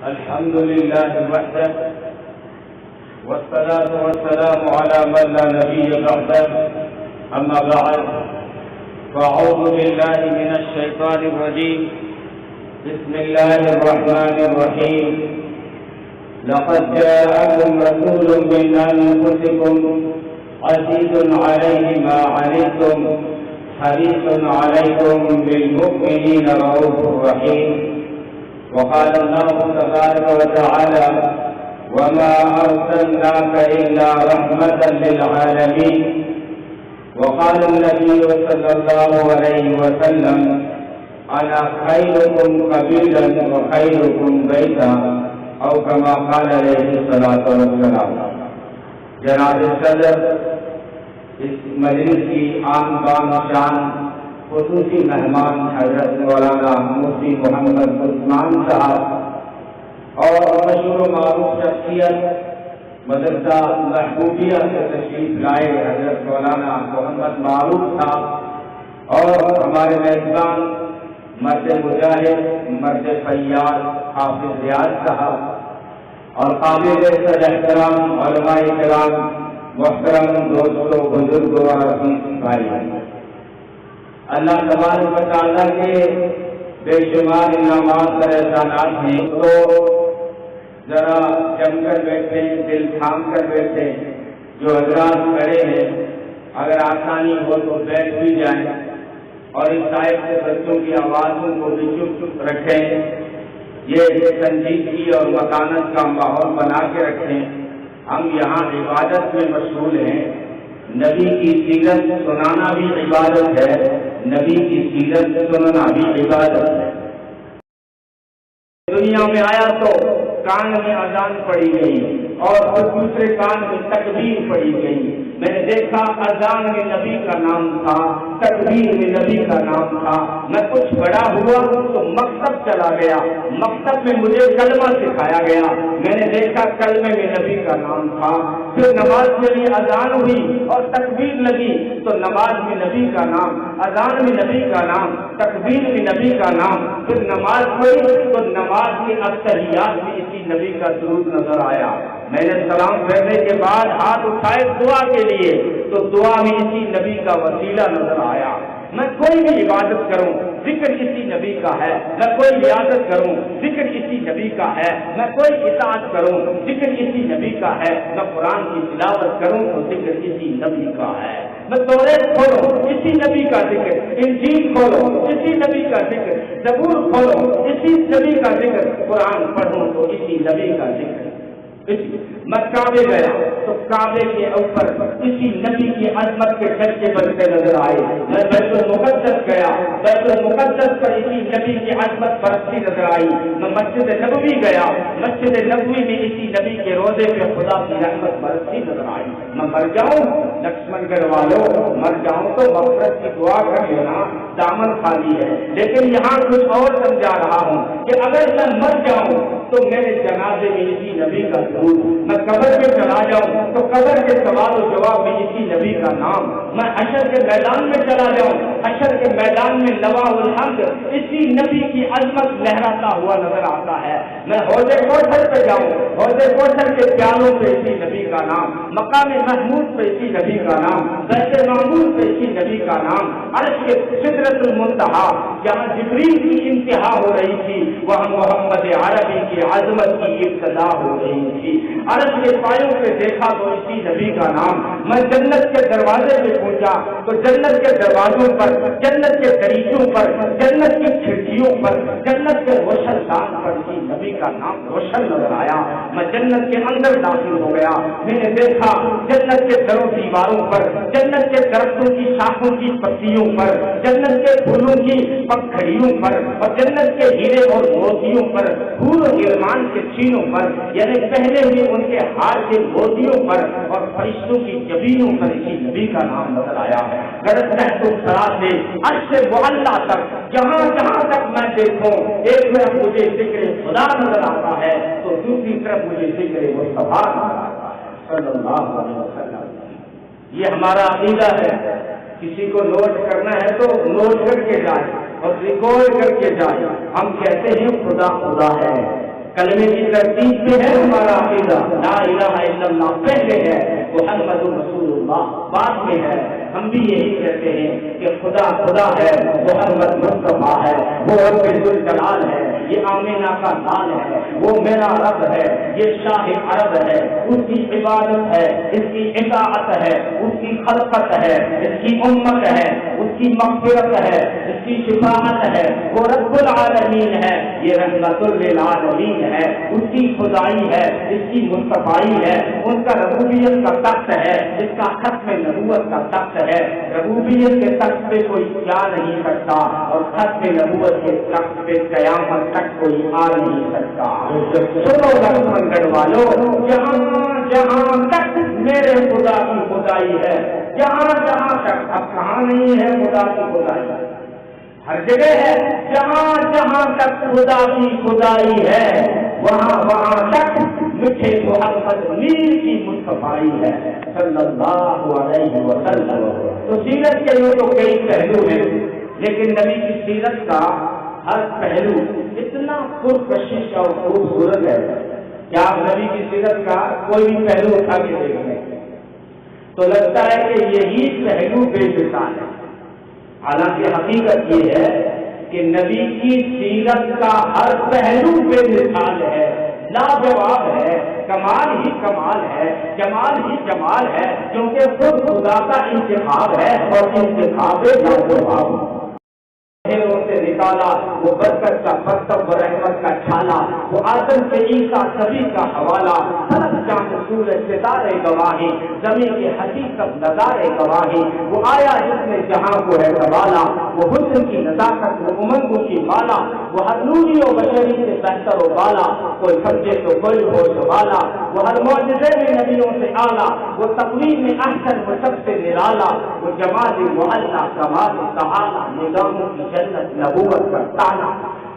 الحمد لله وحده والصلاة والسلام على من لا نبي بعده أما بعد فأعوذ بالله من الشيطان الرجيم بسم الله الرحمن الرحيم لقد جاءكم رسول من أنفسكم عزيز عليه ما عنتم حريص عليكم بالمؤمنين رؤوف رحيم وقال الله تبارك وتعالى وما أرسلناك إلا رحمة للعالمين وقال النبي صلى الله عليه وسلم أنا خيركم قبيلا وخيركم بيتا أو كما قال عليه الصلاة والسلام. جناب صدر اس مجلس کی عام بان شان خصوصی مہمان حضرت مولانا مفتی محمد عثمان صاحب اور مشہور و معروف شخصیت مدرسہ محبوبیہ سے تشریف لائے حضرت مولانا محمد معروف صاحب اور ہمارے میزبان مرد مجاہد مرد فیاض حافظ ریاض صاحب اور قابل صد احترام علماء کرام محترم دوستوں بزرگوں اور عزیز بھائی، اللہ تبارک و تعالیٰ کے بے شمار انعامات اور احسانات ہیں تو ذرا جم کر بیٹھے، دل تھام کر بیٹھے. جو حضرات کھڑے ہیں اگر آسانی ہو تو بیٹھ بھی جائیں اور اس ٹائپ سے بچوں کی آوازوں کو بھی چپ چپ رکھیں. یہ سنجیدگی اور مکانت کا ماحول بنا کے رکھیں. ہم یہاں عبادت میں مشغول ہیں. نبی کی سیرت سنانا بھی عبادت ہے، نبی کی سیرت سننا بھی عبادت ہے. دنیا میں آیا تو کان میں اذان پڑی گئی اور دوسرے کان میں تکبیر پڑی گئی. میں نے دیکھا اذان میں نبی کا نام تھا، تکبیر میں نبی کا نام تھا. میں کچھ بڑا ہوا تو مکتب چلا گیا، مکتب میں مجھے کلمہ سکھایا گیا. میں نے دیکھا کلمے میں نبی کا نام تھا. پھر نماز کے لیے اذان ہوئی اور تکبیر لگی تو نماز میں نبی کا نام، اذان میں نبی کا نام، تکبیر میں نبی کا نام. پھر نماز ہوئی تو نماز کے التحیات میں اسی نبی کا درود نظر آیا. میں نے سلام پھیرنے کے بعد ہاتھ اٹھائے دعا کے لیے تو دعا میں اسی نبی کا وسیلہ نظر آیا. میں کوئی بھی عبادت کروں ذکر اسی نبی کا ہے، میں کوئی ریاضت کروں ذکر اسی نبی کا ہے، میں کوئی اطاعت کروں ذکر اسی نبی کا ہے، میں قرآن کی تلاوت کروں تو ذکر اسی نبی کا ہے. میں توریت کھولوں اسی نبی کا ذکر، انجیل کھولوں اسی نبی کا ذکر، زبور کھولوں اسی نبی کا ذکر، قرآن پڑھوں تو اسی نبی کا ذکر. میں کعبے گیا تو کعبے کے اوپر اسی نبی کی عظمت کے چرچے بنتے نظر آئے. میں بیت المقدس گیا، بیت المقدس پر اسی نبی کی عظمت برستی نظر آئی. میں مسجد نبوی گیا، مسجد نبوی میں اسی نبی کے روزے پہ خدا کی رحمت برستی نظر آئی. میں مر جاؤں لکشمن گڑھ والوں، مر جاؤں تو مغفرت کی دعا کر لینا، دامن خالی ہے. لیکن یہاں کچھ اور سمجھا رہا ہوں کہ اگر میں مر جاؤں تو میرے جنازے میں اسی نبی کا ضرور. میں قبر میں چلا جاؤں تو قبر کے سوال و جواب میں اسی نبی کا نام. میں حشر کے میدان میں چلا جاؤں، حشر کے میدان میں لواء الحمد اسی نبی کی عظمت لہراتا ہوا نظر آتا ہے. میں حوض کوثر پہ جاؤں، حوض کوثر کے پیالوں پہ اسی نبی کا نام، مقام محمود پہ اسی نبی کا نام، بیت معمور پہ اسی نبی کا نام، عرش کے سدرۃ المنتہا جہاں جبریل کی انتہا ہو رہی تھی وہاں محمد عربی کی عظمت کی ابتدا ہو رہی تھی. عرش کے پایوں پہ دیکھا تو اسی نبی کا نام. میں جنت کے دروازے پہ پہنچا تو جنت کے دروازوں پر، جنت کے دریچوں پر، جنت کی کھڑکیوں پر، جنت کے روشن دان پر اسی نبی کا نام روشن نظر آیا. میں جنت کے اندر داخل ہو گیا. میں نے دیکھا جنت کے دروں دیواروں پر، جنت کے درختوں کی شاخوں کی پتیوں پر، جنت کے پھولوں کی پکھڑیوں پر اور جنت کے ہیرے اور موتیوں پر، حور و غلمان کے چینوں پر، یعنی پہلے ہوئے ان کے ہار کے موتیوں پر اور فرشتوں کی جبینوں پر اسی نبی کا نام نظر آیا. غرض تحت الثرا سے عرش معلا تک جہاں جہاں تک میں دیکھوں ایک طرف مجھے ذکر خدا نظر آتا ہے تو دوسری طرف مجھے ذکر مصطفیٰ نظر آتا ہے صلی اللہ علیہ وسلم. یہ ہمارا عقیدہ ہے. کسی کو نوٹ کرنا ہے تو نوٹ کر کے جائے اور ریکارڈ کر کے جائے. ہم کہتے ہیں خدا خدا ہے، کلمے کی ترتیب میں ہے ہمارا عقیدہ، لا الہ الا اللہ پہلے ہے، محمد رسول اللہ بعد میں ہے۔ ہم بھی یہی کہتے ہیں کہ خدا خدا ہے، محمد مصطفیٰ ہے، وہ رب ذوالجلال ہے، یہ آمینہ کا لال ہے، وہ میرا رب ہے، یہ شاہ عرب ہے، اس کی عبادت ہے، اس کی اطاعت ہے، اس کی خلقت ہے، اس کی امت ہے، اس کی مغفرت ہے، اس کی شفاعت ہے، وہ رب العالمین ہے، یہ رحمت للعالمین ہے، اس کی خدائی ہے، اس کی مصطفائی ہے، ان کا ربوبیت کا تخت ہے، اس کا ختم نبوت کا تخت ہے۔ ربوبیت کے تخت پہ کوئی جا نہیں سکتا اور ختم نبوت کے تخت پہ قیامت تک کوئی آ نہیں سکتا۔ سنو لکشمن گڑھ والوں، جہاں جہاں تک میرے خدا کی خدائی ہے، جہاں جہاں تک، اب کہاں نہیں ہے خدا کی خدائی؟ ہر جگہ ہے، جہاں جہاں تک خدا کی خدائی ہے وہاں وہاں تک میٹھے محمد میر کی مصطفیٰ ہے صلی اللہ علیہ وسلم۔ تو سیرت کے یوں تو کئی پہلو ہیں، لیکن نبی کی سیرت کا ہر پہلو اتنا پرکشش اور خوبصورت ہے کہ آپ نبی کی سیرت کا کوئی بھی پہلو اٹھا کے دیکھ لیں تو لگتا ہے کہ یہی پہلو بے مثال ہے۔ حالانکہ حقیقت یہ ہے کہ نبی کی سیرت کا ہر پہلو بے مثال ہے، لاجواب ہے، کمال ہی کمال ہے، جمال ہی جمال ہے، کیونکہ خود خدا کا انتخاب ہے اور انتخاب لاجواب سے نکالا وہ برکت کا مکتب و رحمت کا چھالا، وہ آدم سے عیسیٰ سبھی کا حوالہ، فلک چاند سورج ستارے گواہی، زمین کے حقیقت نظارے گواہی، وہ آیا جس نے جہاں کو ہے سنبھالا، وہ حسن کی نزاکت وہ امنگوں کی مالا، وہ ہر نوری و بشری سے بہتر و بالا، کوئی سمجھے تو کوئی ہو سوالا، وہ ہر معجزے میں نبیوں سے اعلیٰ، وہ تقویم میں احسن وہ سب سے نرالا، وہ جمال معلیٰ کمال تعالی، نظاموں کی جنت نبوت کا تانا،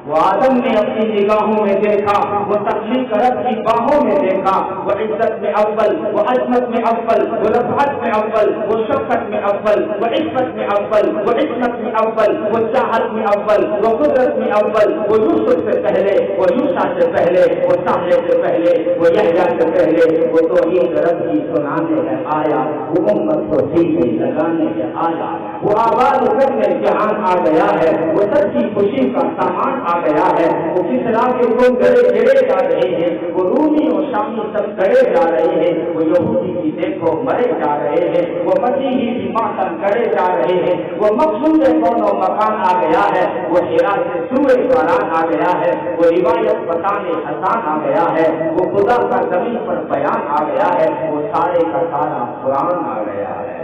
وہ آدم نے اپنی نگاہوں میں دیکھا، وہ تخلیق رب کی باہوں میں دیکھا، وہ عزت میں اول، وہ عظمت میں اول، وہ رفعت میں اول، وہ شفقت میں اول، وہ عزت میں اول، وہ عصمت میں اول، وہ چاہت میں اول، وہ قدرت میں اول، وہ یوسف سے پہلے، وہ یوسا سے پہلے، وہ سامنے سے پہلے، وہ یحییٰ سے پہلے، وہ توحید رب کی سنانے ہے آیا، وہ امت کو سینے لگانے ہے آیا، وہ آواز کرنے جہان آ گیا ہے، وہ سچی خوشی کا سامان آ گیا ہے، وہ کسرا کے لوگ گڑے گڑے جا رہے ہیں، وہ رومی اور شامی سب گڑے جا رہے ہیں، وہ یہودی کی دیکھو مرے جا رہے ہیں، وہ مسیحی بھی ماتم گڑے جا رہے ہیں، وہ مقصود کون و مکان آ گیا ہے، وہ ہیرا سے سورے باران آ گیا ہے، وہ روایت بتانے حسان آ گیا ہے، وہ خدا کا زمین پر بیان آ گیا ہے، وہ سارے کا سارا قرآن آ گیا ہے۔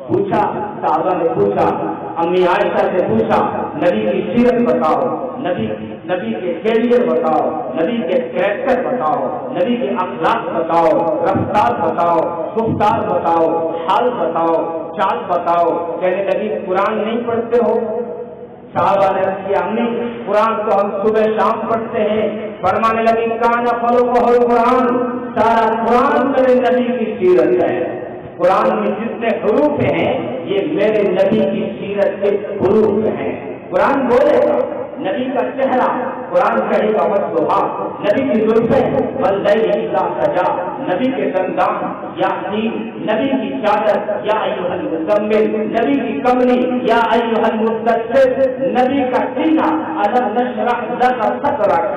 پوچھا صحابہ نے پوچھا، امی عائشہ سے پوچھا، نبی کی سیرت بتاؤ، نبی کے کیریئر بتاؤ، نبی کے کریکٹر بتاؤ، نبی کے اخلاق بتاؤ، رفتار بتاؤ، گفتار بتاؤ، حال بتاؤ، چال بتاؤ، کہنے لگی قرآن نہیں پڑھتے ہو؟ صحابہ نے کیا امی قرآن تو ہم صبح شام پڑھتے ہیں۔ فرمانے لگی کان خلقہ القرآن، سارا قرآن میرے نبی کی سیرت ہے، قرآن میں جتنے حروف ہیں یہ میرے نبی کی سیرت کے حروف ہیں۔ قرآن بولے گا، نبی کا چہرہ قرآن کہے گا والضحیٰ، نبی کی زلفیں واللیل اذا سجا، نبی کے دندان یاسین، نبی کی چادر یا ایھا المزمل، نبی کی کملی یا ایھا المدثر، نبی کا سینہ الم نشرح لک صدرک،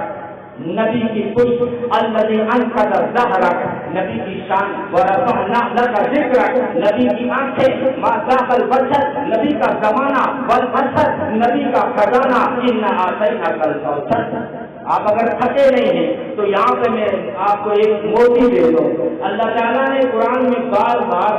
نبی کی پشت الذی انقض ظہرک، نبی کی شان ورفعنا لک ذکرک، نبی کی آنکھیں ما ذاق البصر، نبی کا زمانہ والبصر، نبی کا خزانہ انا اعطیناک الکوثر۔ آپ اگر تھکے نہیں ہیں تو یہاں پہ میں آپ کو ایک موٹی دے دوں، اللہ تعالیٰ نے قرآن میں بار بار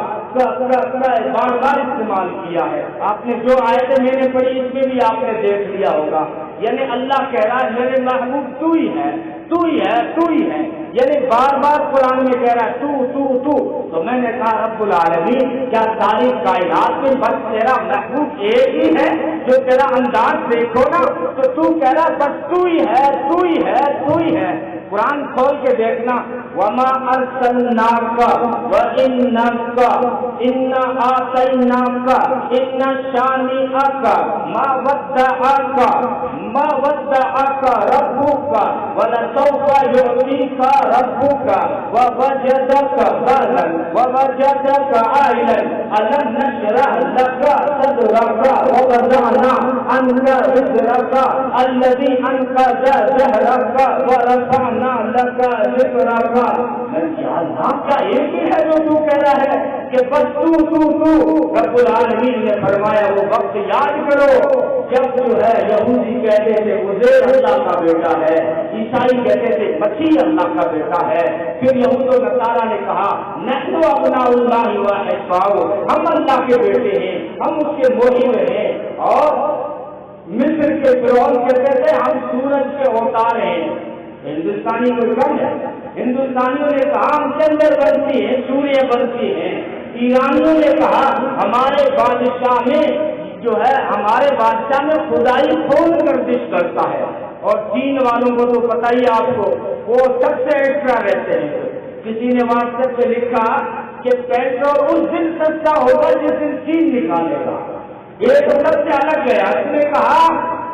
استعمال کیا ہے۔ آپ نے جو آیتیں میں نے پڑھی اس میں بھی آپ نے دیکھ لیا ہوگا، یعنی اللہ کہہ رہا ہے میرے محبوب تو ہی ہے، تو ہی ہے، تو ہی ہے، یعنی بار بار قرآن میں کہہ رہا ہے تو میں نے کہا رب العالمین کیا ساری کائنات میں بس تیرا محبوب ایک ہی ہے؟ جو تیرا انداز دیکھو نا تو کہہ رہا بس تو ہی ہے، تو ہی ہے، تو ہی ہے۔ قرآن کھول کے دیکھنا، وما ارسلناک وانک انا اعطیناک ان شانئک ما ودعک ربک ولسوف يعطيك ربك ووجدك ضالا ووجدك عائلا ألم نشرح لك صدرك ووضعنا عنك وزرك الذي أنقذ ظهرك ورفعنا لك ذكرك. اللہ کا ایک ہی ہے جو تو کہہ رہا ہے کہ بس تو رب العالمین نے فرمایا وہ وقت یاد کرو جب جو ہے یہودی کہتے تھے عزیر اللہ کا بیٹا ہے، عیسائی کہتے تھے مسیح اللہ کا بیٹا ہے، پھر یہود و نصارہ نے کہا نحن ابناء اللہ و احباؤہ، ہم اللہ کے بیٹے ہیں، ہم اس کے محب ہیں. اور مصر کے فرعون کہتے تھے ہم سورج کے اوتار ہیں. ہندوستانی کو کم ہے، ہندوستانیوں نے کہا ہم چندر ونشی ہیں، سوریہ ونشی ہیں. ایرانیوں نے کہا ہمارے بادشاہ میں جو ہے ہمارے بادشاہ میں خدائی کھول گردش کرتا ہے. اور چین والوں کو تو پتہ ہی آپ کو، وہ سب سے ایکسٹرا رہتے ہیں. کسی نے واٹس ایپ پہ لکھا کہ پیٹرول اس دن سستا ہوگا جس دن چین نکالے گا. یہ تو سب سے الگ ہے. اس نے کہا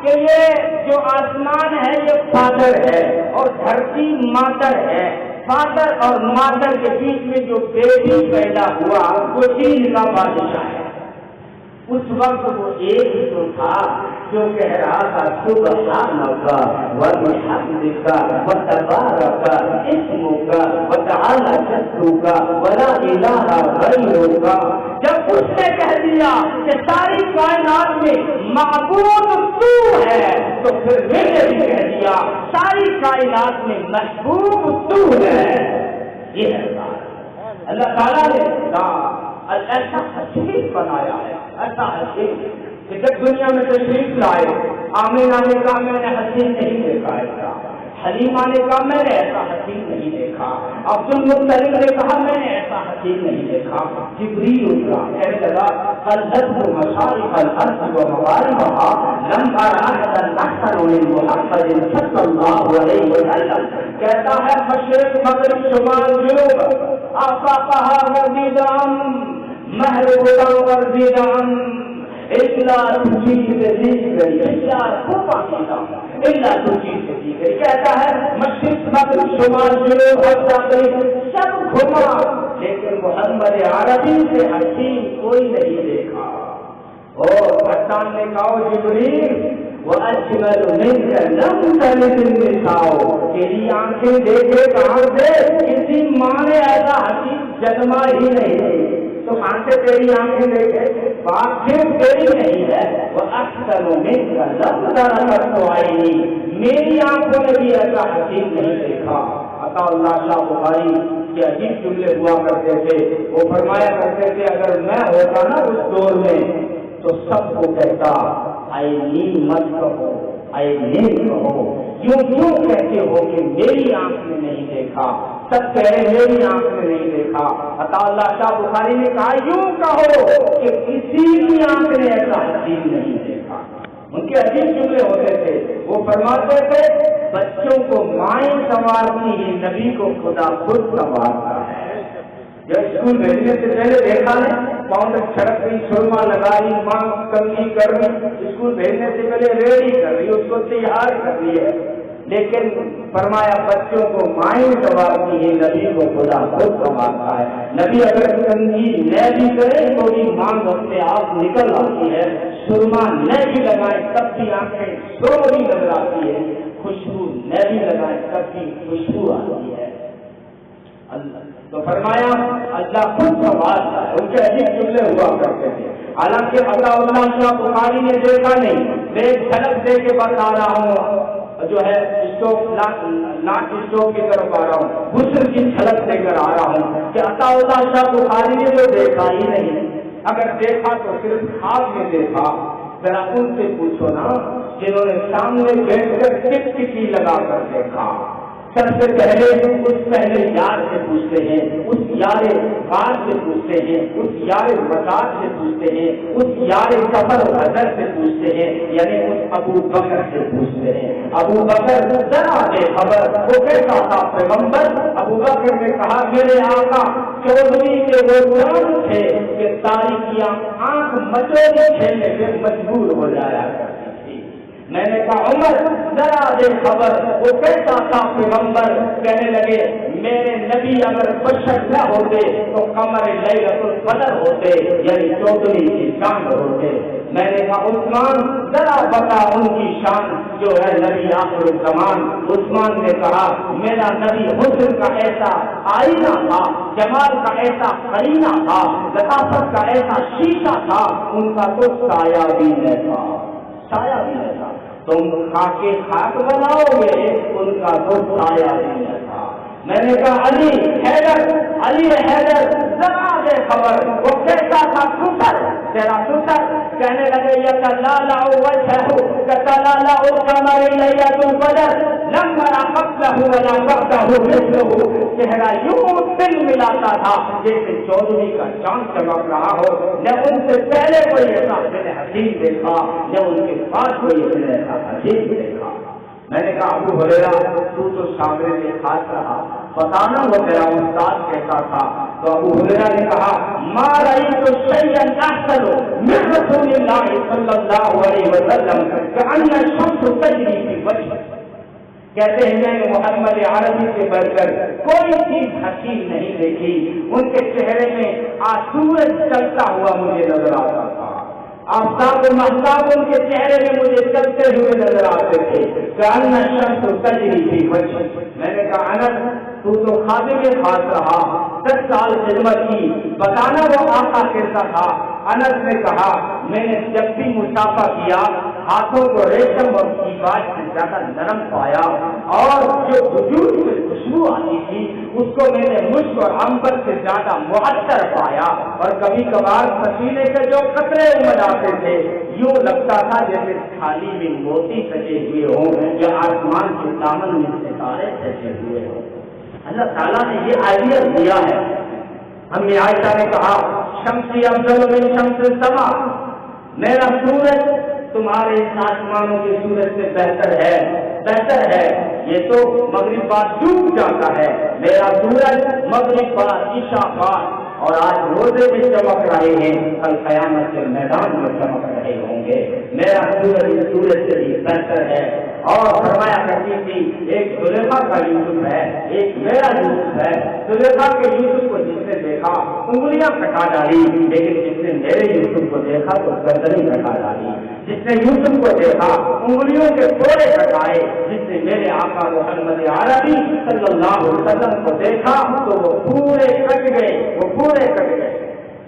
کہ یہ جو آسمان ہے یہ فادر ہے اور دھرتی مادر ہے. فادر اور مادر کے بیچ میں جو بیبی پیدا ہوا وہ چین کا بادشاہ ہے. اس وقت وہ ایک ہی تو تھا جو کہہ رہا تھا سبحانک وبحمدک وتبارک اسمک وتعالی جدک ولا الہ غیرک. جب اس نے کہہ دیا کہ ساری کائنات میں معبود تو ہے تو پھر میں نے بھی کہہ دیا ساری کائنات میں محبوب تو ہے. یہ ہے اللہ تعالیٰ نے ایسا حسین بنایا ہے، ایسا حسین کہ جب دنیا میں تشریف لائے آمینہ نے کہا میں نے حسین نہیں دیکھا ایسا، حلیمہ نے کہا میں نے ایسا حسین نہیں دیکھا، عبد المطلب نے کہا میں نے ایسا حسین نہیں دیکھا. جبریل اترا کہنے لگا خلقت مشارق الارض ومغاربها لم ارى احدا احسن من محمد صلی اللہ علیہ وسلم. کہتا ہے مشرق مغرب شمال جنوب آقا کہا وردیدام مہر بتا وردیدام الا تجھی سے دیکھ گئی الا خوبا کیتا الا تجھی سے دیکھ گئی. کہتا ہے مشرق مغرب شمال جنوب سب گھما لیکن محمد عربی سے حسین کوئی نہیں دیکھا. اور پٹان نے کہا جبریل وَأَجْمَلُ مِنْكَ لَمْ تَلِدِ النِّسَاءُ. تیری آنکھیں دیکھے کہاں سے؟ کسی ماں نے ایسا حسین جنما ہی نہیں دی. تو کہاں سے تیری آنکھیں دیکھے؟ بات صرف تیری نہیں ہے. وَأَحْسَنُ مِنْكَ لَمْ تَرَ عَيْنِي. میری آنکھوں نے بھی ایسا حسین نہیں دیکھا. عطا اللہ شاہ بخاری کے عجیب جملے ہوا کرتے تھے. وہ فرمایا کرتے تھے اگر میں ہوتا نا اس دور میں تو سب کو کہتا آئینی مت کہو، آئینی کہو. یوں کہتے ہو کہ میری آنکھ نے نہیں دیکھا، سب کہے میری آنکھ نے نہیں دیکھا. عطا اللہ شاہ بخاری نے کہا یوں کہو کہ کسی کی آنکھ نے ایسا حسین نہیں دیکھا. ان کے عجیب جملے ہوتے تھے. وہ فرماتے تھے بچوں کو مائیں سنوارتی ہی نبی کو خدا خود سنوارتا ہے. جب اسکول بھیجنے سے پہلے دیکھا ہے پاؤں تک چھڑک رہی، سرما لگائی، ماں کنگھی کر رہی، اسکول بھیجنے سے پہلے ریڈی کر رہی، اس کو تیار کر رہی ہے. لیکن فرمایا بچوں کو مائیں سنوارتی ہے نبی کو خدا خود سنوارتا ہے. نبی اگر کنگھی نہ بھی کرے تو بھی مانگ اپنے آپ نکل آتی ہے. سرما نہ بھی لگائے تب بھی آنکھیں سرمئی نظر آتی ہے. خوشبو نہ بھی لگائے تب بھی خوشبو آتی ہے. تو فرمایا اللہ خود سنوارتا ہے. ان کے عجیب جملے ہوا کرتے تھے. حالانکہ عطا اللہ شاہ بخاری نے دیکھا نہیں. میں ایک جھلک دے کے بتا رہا ہوں جو ہے لاٹ اسٹوو کی طرف آ رہا ہوں، غسل کی جھلک دے کر آ رہا ہوں کہ عطا اللہ شاہ بخاری نے جو دیکھا ہی نہیں. اگر دیکھا تو صرف خواب میں دیکھا. ذرا ان سے پوچھو نا جنہوں نے سامنے بیٹھ کر ٹکٹکی لگا کر دیکھا. سب سے پہلے اس پہلے یار سے پوچھتے ہیں، اس یار بار سے پوچھتے ہیں، اس یار وساط سے پوچھتے ہیں، اس یار سفر حضر سے پوچھتے ہیں، یعنی اس ابو بکر سے پوچھتے ہیں. ابو بکر ذرا بے خبر وہ کیسا تھا پیغمبر. ابو بکر نے کہا میرے آقا چودھری کے وہ چاند تھے کہ تاریخیاں آنکھ مچولی کھیلنے سے مجبور ہو جایا کرتی تھی. میں نے کہا عمر ذرا دے خبر وہ کیسا تھا پیغمبر؟ کہنے لگے میرے نبی اگر بشر نہ ہوتے تو قمر لیلۃ القدر ہوتے، یعنی 14ویں کی چاند ہوتے۔ میں نے کہا عثمان ذرا بتا ان کی شان جو ہے نبی آخر الزمان۔ عثمان نے کہا میرا نبی حسن کا ایسا آئینہ تھا، جمال کا ایسا قرینہ تھا، لطافت کا ایسا شیشہ تھا، ان کا تو سایہ بھی نہیں تھا، سایہ بھی نہیں تھا۔ تم خاکے خاک بناؤ گے، ان کا تو سایہ بھی نہیں تھا۔ میں نے کہا علی حیدر، علی حیدر ذرا دے خبر وہ کیسا تھا سسر، تیرا سسر؟ کہنے لگے یتلالع وجهه کتلالع القمر لیلۃ القدر لم ارى قبله ولا بعده مثله، چہرہ یوں دل ملاتا تھا جیسے 14ویں کا چاند چمک رہا ہو۔ نہ ان سے پہلے کوئی ایسا دل حسین دیکھا، نہ ان کے بعد کوئی ایسا حسین دیکھا۔ میں نے کہا ابو ہریرہ تو سامنے سے خاص رہا، بتانا وہ تیرا استاد کیسا تھا؟ تو ابو ہریرہ نے کہا ما رأیت شیئا احسن من رسول اللہ صلی اللہ علیہ وسلم کأن الشمس تجری فی وجهه۔ کہتے ہیں میں نے محمد عربی سے بڑھ کر کوئی چیز حسین نہیں دیکھی، ان کے چہرے میں سورج چلتا ہوا مجھے نظر آتا تھا، آفتاب و مہتاب ان کے چہرے میں مجھے چلتے ہوئے نظر آتے تھے۔ کأن الشمس تجری فی وجهه۔ میں نے کہا انس تو خادم کے خاص رہا، 10 سال خدمت کی، بتانا وہ آقا کیسا تھا؟ انس نے کہا میں نے جب بھی مسافہ کیا ہاتھوں کو ریشم اور دیباج سے زیادہ نرم پایا، اور جو وجود سے خوشبو آتی تھی اس کو میں نے مشک اور عنبر سے زیادہ معطر پایا، اور کبھی کبھار پسینے سے جو قطرے امڑ آتے تھے یوں لگتا تھا جیسے تھالی میں موتی سجے ہوئے ہوں یا آسمان کے دامن میں ستارے سجے ہوئے ہوں۔ اللہ تعالیٰ نے یہ آئیڈیا دیا ہے۔ امی عائشہ نے کہا شمسی افضل من شمس السما، میرا سورج تمہارے آسمانوں کے سورج سے بہتر ہے، بہتر ہے، یہ تو مغرب بعد ڈوب جاتا ہے، میرا سورج مغرب بعد عشاء بعد اور آج روزے میں چمک رہے ہیں، کل قیامت کے میدان میں چمک رہے ہوں گے، میرا سورج سے بھی بہتر ہے۔ اور فرمایا کرتی تھی ایک زلیخا کا یوسف ہے، ایک میرا یوسف ہے۔ زلیخا کے یوسف کو جس نے دیکھا انگلیاں کٹا ڈالی، لیکن جس نے میرے یوسف کو دیکھا تو گردنیں کٹا ڈالی، جس نے یوسف کو دیکھا انگلیوں کے ٹوڑے کٹائے، جس نے میرے آقا محمد عربی صلی اللہ علیہ وسلم کو دیکھا تو وہ پورے کٹ گئے، وہ پورے کٹ گئے۔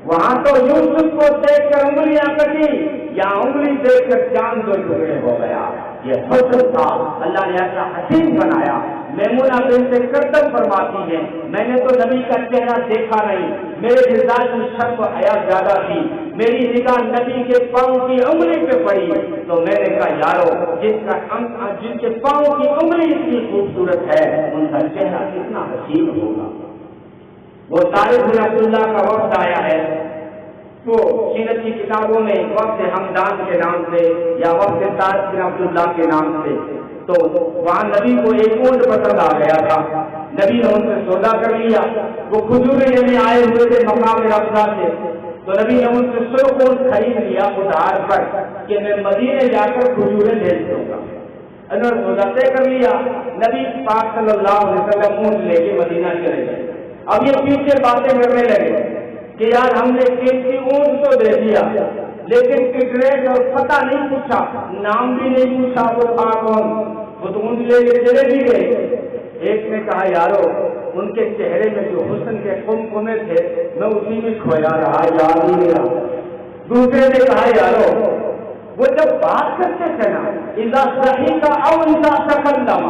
وہاں تو یوسف کو دیکھ کر انگلیاں کٹی، یا انگلی دیکھ کر چاند دو ٹکڑے ہو گیا۔ یہ حسن تھا، اللہ نے ایسا حسین بنایا۔ میمونہ بنت کردم فرماتی ہے میں نے تو نبی کا چہرہ دیکھا نہیں، میرے مزاج میں شرم و حیا زیادہ تھی، میری نگاہ نبی کے پاؤں کی انگلی پہ پڑی تو میں نے کہا یارو جن کے پاؤں کی انگلی اتنی خوبصورت ہے ان کا چہرہ کتنا حسین ہوگا۔ وہ طارق بن عبداللہ کا وقت آیا ہے تو سیرت کی کتابوں میں وقت حمدان کے نام سے یا وقت طارق بن عبداللہ کے نام سے، تو وہاں نبی کو ایک اونٹ پسند آ گیا تھا، نبی نے ان سے سودا کر لیا، وہ کھجوریں لینے آئے ہوئے تھے مقام رفضہ سے، تو نبی نے ان سے سرخ اونٹ خرید لیا ادھار پر کہ میں مدینے جا کر کھجوریں بھیج دوں گا۔ انہوں نے سودا طے کر لیا، نبی پاک صلی اللہ علیہ وسلم اونٹ لے کے مدینہ چلے گئے۔ اب یہ پیچھے باتیں کرنے لگے کہ یار ہم نے قیمتی اونٹ تو دے دیا لیکن ایڈریس اور پتہ نہیں پوچھا، نام بھی نہیں پوچھا وہ تھا کون، وہ تو اونٹ لے کے چلے بھی گئے۔ ایک نے کہا یارو ان کے چہرے میں جو حسن کے قمقمے تھے میں اسی میں کھویا رہا، یاد ہی نہیں رہا۔ دوسرے نے کہا یارو وہ جب بات کرتے تھے نا اذا صحیح او اذا تکلم،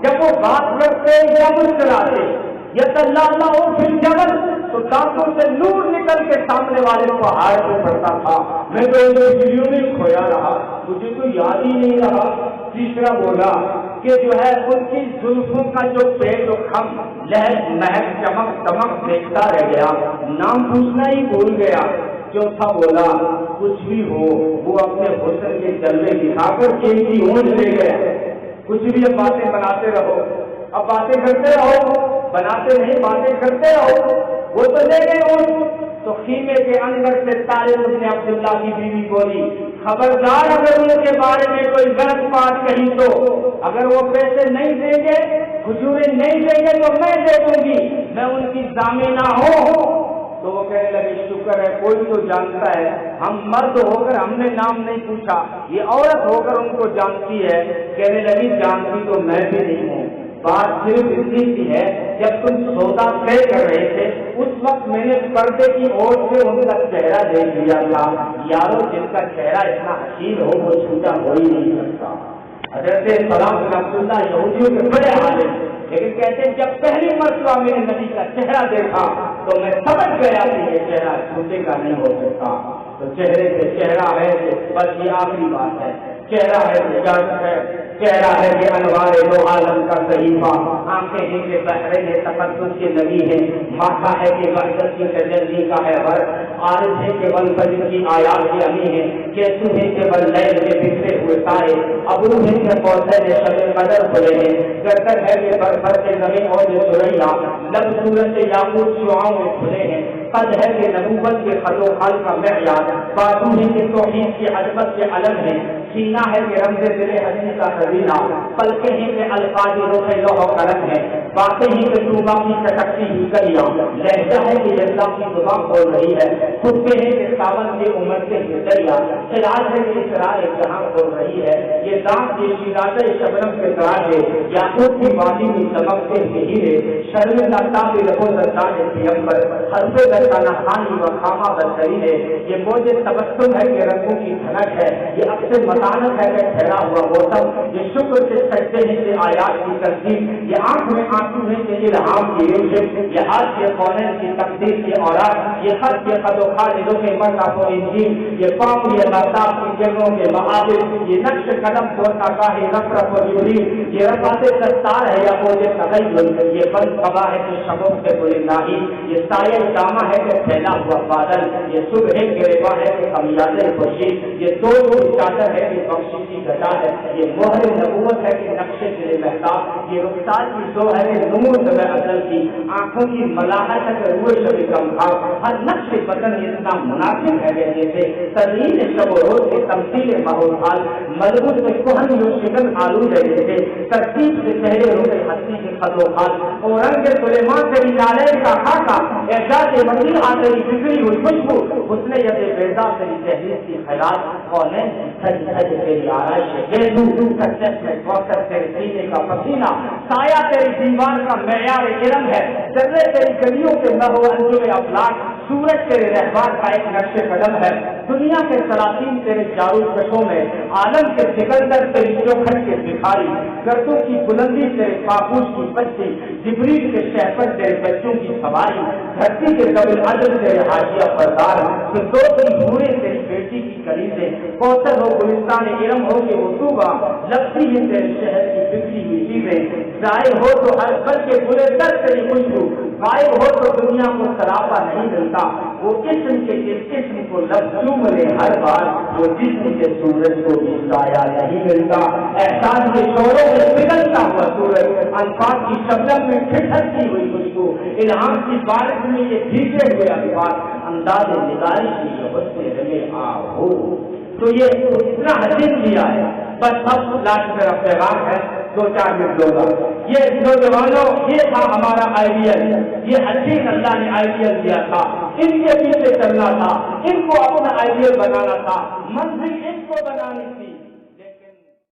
جب وہ بات کرتے یا مسکراتے یتلالع فی الجبل تو دانتوں سے نور نکل کے سامنے والے پہاڑ پہ پڑتا تھا، میں تو ان ویڈیو میں کھویا رہا، مجھے تو یاد ہی نہیں رہا۔ تیسرا بولا کہ جو ہے ان کی زلفوں کا جو پیٹ و خم لہر مہک چمک دمک دیکھتا رہ گیا، نام پوچھنا ہی بھول گیا۔ چوتھا بولا کچھ بھی ہو وہ اپنے حسن کے جلوے دکھا کر قیمتی اونٹ لے گئے، کچھ بھی اب باتیں بناتے رہو، اب باتیں کرتے رہو، بناتے نہیں باتیں کرتے رہو، وہ تو لے گئے اونٹ۔ تو خیمے کے اندر سے طارق بن عبداللہ کی بیوی بولی خبردار اگر ان کے بارے میں کوئی غلط بات کہی تو اگر وہ پیسے نہیں دیں گے کھجوریں نہیں دیں گے تو میں دے دوں گی میں ان کی ضامنہ ہوں. تو وہ کہنے لگے شکر ہے کوئی تو جانتا ہے ہم مرد ہو کر ہم نے نام نہیں پوچھا یہ عورت ہو کر ان کو جانتی ہے. کہنے لگی جانتی تو میں بھی نہیں ہوں بات صرف اتنی سی ہے جب تم سودا طے کر رہے تھے اس وقت میں نے پردے کی اوٹ سے ان کا چہرہ دیکھ لیا تھا. یارو جن کا چہرہ اتنا حسین ہو وہ چھوٹا ہو ہی نہیں سکتا. حضرت سلام بن عبداللہ یہودیوں کے بڑے عالم لیکن کہتے ہیں جب پہلی مرتبہ میں نے نبی کا چہرہ دیکھا تو میں سمجھ گیا کہ یہ چہرہ چھوٹے کا نہیں ہو سکتا. تو چہرے سے چہرہ ہے بس یہ آخری بات ہے. چہرہ ہے جج ہے چہرہ ہے کہ انوار دو عالم کا صحیفہ آنکھیں ہیں کہ بحرین تقدس کے نبی ہے ماتھا ہے کہ وحدت کی تجلی کا ہے ورق عارف ہے کہ ول فجر کی آیات کی امی ہے کیسو ہے کہ ول لیل کے بکھرے ہوئے سائے ابرو ہے کہ کوثر شب قدر کھلے ہیں گردن ہے کہ برفر کے زمین اور جو سریا لب سورج سے یاقوت شعاؤں میں کھلے ہیں قد ہے کہ نبوت کے خط و خال کا معیار بازو ہے کہ توحید کی عظمت کے علم ہے سینہ ہے کہ رمز دل حسین کا خزینہ پلکیں ہیں کہ الفاظ روح لوح و قلم ہے باتیں ہیں کہ توبہ کی چٹکتی ہوئی کلیاں لہجہ ہے کہ اللہ کی زبان بول رہی ہے خطبے ہیں کہ ساون کے امڑتے ہوئے دریا خلاج ہے کہ اسرار جہاں بول رہی ہے یہ دانت یہ شیراز شبنم کے دراز ہے یاقوت کی وادی میں چمکتے ہوئے ہیرے شرمندہ تاب رہو زردان پیغمبر حرف درکانہ خانی و خامہ بشری ہے یہ موج تبسم ہے کہ رنگوں کی دھنک ہے یہ اکثر متانت ہے کہ ٹھہرا ہوا موسم یہ شکر سے سجدے ہیں کہ آیات کی ترتیب یہ آنکھ میں آنسو ہے کہ الہام کی ریشم یہ ہاتھ کے قونین کی تقدیر کی اوراد یہ خط کے خد و خالدوں کے مرتب و انجیل یہ قوم یہ لطاف کی جگہوں کے معابد یہ نقش قدم پورتا گاہ نفرت و جبریل یہ رفعت دستار ہے یا موج تغیر یہ بند قبا ہے کہ شبوں سے بلنداہی یہ سایہ دامہ ہے کہ پھیلا ہوا بادل یہ صبح گریباں ہے کہ خمیازِ خوشی یہ دو چادر ہے کہ بخششی گھٹا ہے یہ مہر نبوت ہے کہ نقش دل محتاب یہ رخسار کی زو ہے کہ نمور شب ازل کی آنکھوں کی ملاحت ہے کہ روح شب کمبھار ہر نقش بدن اتنا مناسب ہے کہ جیسے تدین شب و روز کے تمثیل ماحول حال مضبوط میں کوہن جو شکن آلود ہے جیسے ترتیب سے چہرے روح ہستی کے خط و خال اور رنگ سلیمان سے نالے کا خاکہ احساس مدین آتے ہی بکری ہوئی خوشبو اس نے ید بیضا سے تحریر کی خیرات قومیں سج سج تیری آرائش گیزو سچت میں کوثر تیرے سینے کا پسینہ سایہ تیری دیوار کا معیار علم ہے ذرے تیری گلیوں کے نحو انجم افلاک سورج تیرے رہبار کا ایک نقش قدم ہے دنیا کے سلاطین تیرے جارو کشوں میں عالم کے سکندر تیری چوکھٹ کے بخاری گردوں کی بلندی تیرے پاپوش کی بچی جبریل کے شہپت تیرے بچوں کی سواری دھرتی کے قبل عدل تیرے حاشیہ پردار فردوس کی حوریں تیری بیٹی کی کلیزیں کوثر ہو گلستان علم ہو کہ وہ طوبہ لگتی ہے تیرے شہر کی بکری ہوئی چیزیں ظاہر ہو تو ہر پل کے برے در تیری خوشبو غائب ہو تو دنیا کو سراپا نہیں ملتا وہ قسم کے جس قسم کو لفظ چوم لے ہر بار وہ جسم کے سورج کو بھی سایہ نہیں ملتا احساس کے شوروں میں پگھلتا ہوا سورج الفاظ کی شبنم میں ٹھٹھرتی ہوئی خوشبو الہام کی بارش میں یہ بھیگے ہوئے الفاظ انداز نگاری کی شہرت سے رہے ہو تو یہ اتنا حسین کیا ہے بس اب لاسٹ میرا پیغام ہے 2-4 منٹ لوگا یہ نوجوانوں یہ تھا ہمارا آئیڈیل یہ حسین اللہ نے آئیڈیل دیا تھا ان کے پیچھے چلنا تھا ان کو اپنا آئیڈیل بنانا تھا منزل ان کو بنانی تھی